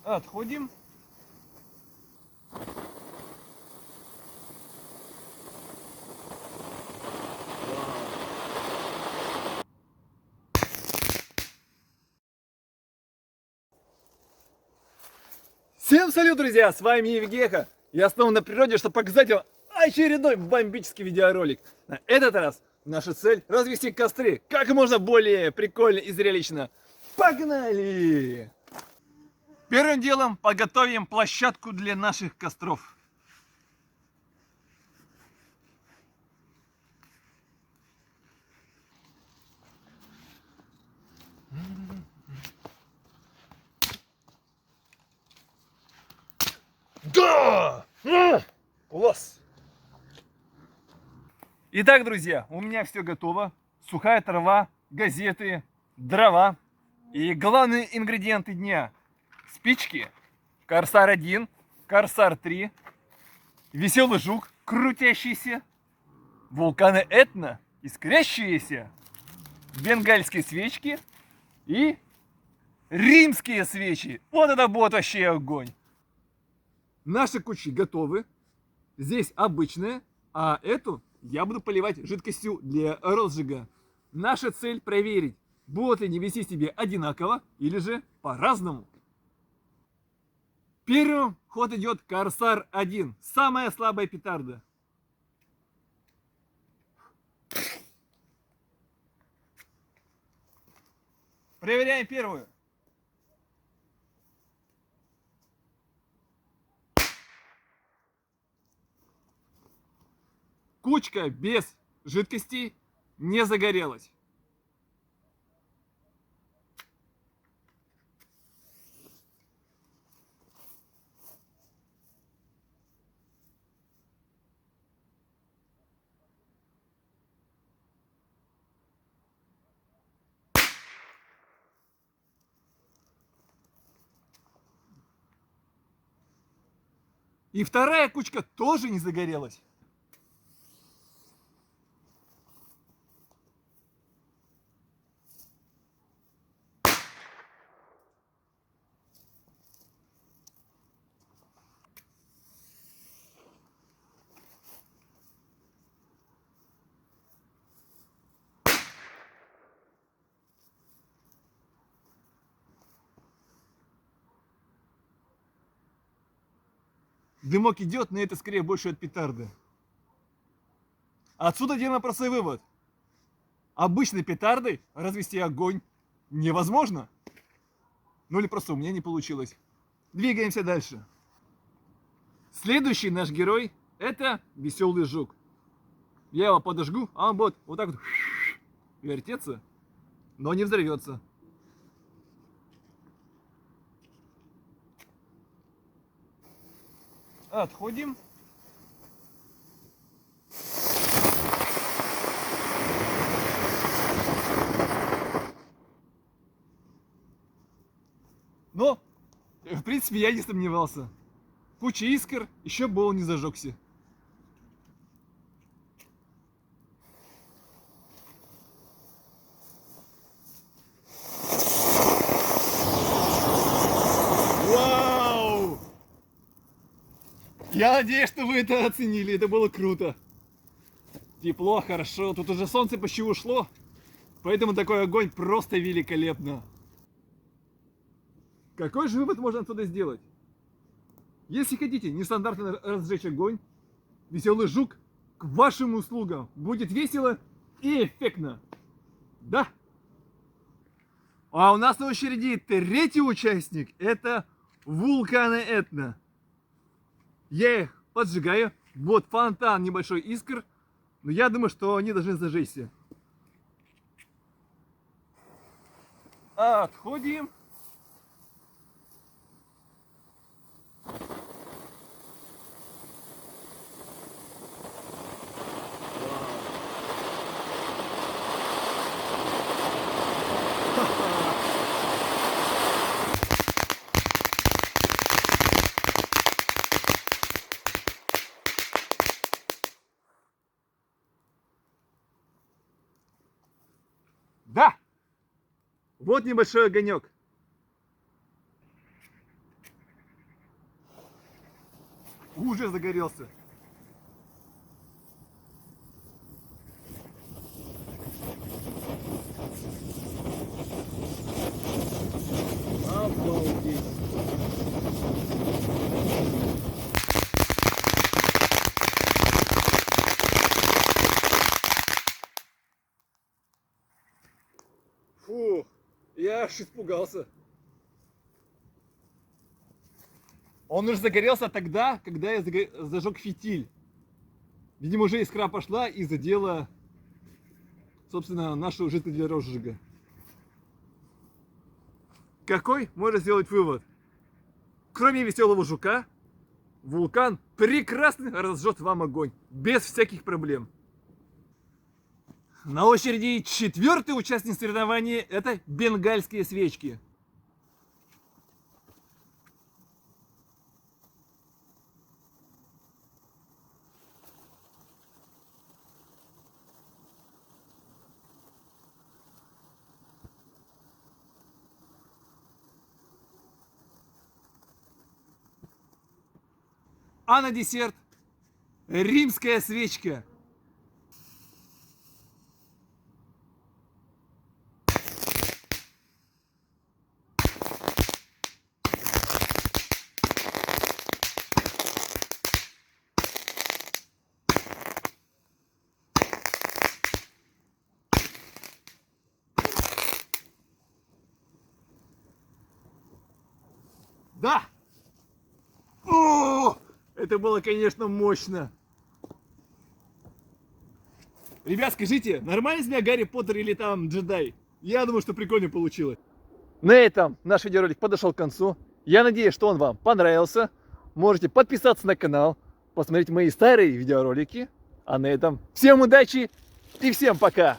Отходим. Всем салют, друзья! С вами Евгеха. Я снова на природе, чтобы показать вам очередной бомбический видеоролик. На этот раз наша цель развести костры как можно более прикольно и зрелищно. Погнали! Первым делом подготовим площадку для наших костров. Да! Класс! Итак, друзья, у меня все готово. Сухая трава, газеты, дрова и главные ингредиенты дня. Спички, Корсар 1, Корсар 3, веселый жук, крутящийся, вулканы Этна, искрящиеся, бенгальские свечки и римские свечи. Вот это будет вообще огонь! Наши кучи готовы. Здесь обычная, а эту я буду поливать жидкостью для розжига. Наша цель проверить, будут ли они вести себе одинаково или же по-разному. Первым в ход идет Корсар 1, самая слабая петарда. Проверяем первую. Кучка без жидкости не загорелась. И вторая кучка тоже не загорелась. Дымок идет, но это скорее больше от петарды. Отсюда делаем простой вывод. Обычной петардой развести огонь невозможно. Ну или просто у меня не получилось. Двигаемся дальше. Следующий наш герой — это веселый жук. Я его подожгу, а он будет вот так вот вертеться, но не взорвется. Отходим. Но, в принципе, я не сомневался. Куча искр, еще бы он не зажегся. Вау! Я надеюсь, что вы это оценили, это было круто. Тепло, хорошо, тут уже солнце почти ушло, поэтому такой огонь просто великолепно. Какой же вывод можно отсюда сделать? Если хотите нестандартно разжечь огонь, веселый жук к вашим услугам. Будет весело и эффектно. Да? А у нас на очереди третий участник. Это вулканы Этна. Я их поджигаю. Вот фонтан небольшой искр. Но я думаю, что они должны зажечься. Отходим. Да! Вот небольшой огонек. Уже загорелся. Обалдеть. Фу, я аж испугался. Он уже загорелся тогда, когда я зажег фитиль. Видимо, уже искра пошла и задела, собственно, нашу жидкость для розжига. Какой можно сделать вывод? Кроме веселого жука, вулкан прекрасно разжжет вам огонь, без всяких проблем. На очереди четвертый участник соревнования – это бенгальские свечки. А на десерт римская свечка. Да! О, это было, конечно, мощно. Ребят, скажите, нормально из меня Гарри Поттер или там джедай? Я думаю, что прикольно получилось. На этом наш видеоролик подошел к концу. Я надеюсь, что он вам понравился. Можете подписаться на канал, посмотреть мои старые видеоролики. А на этом всем удачи и всем пока!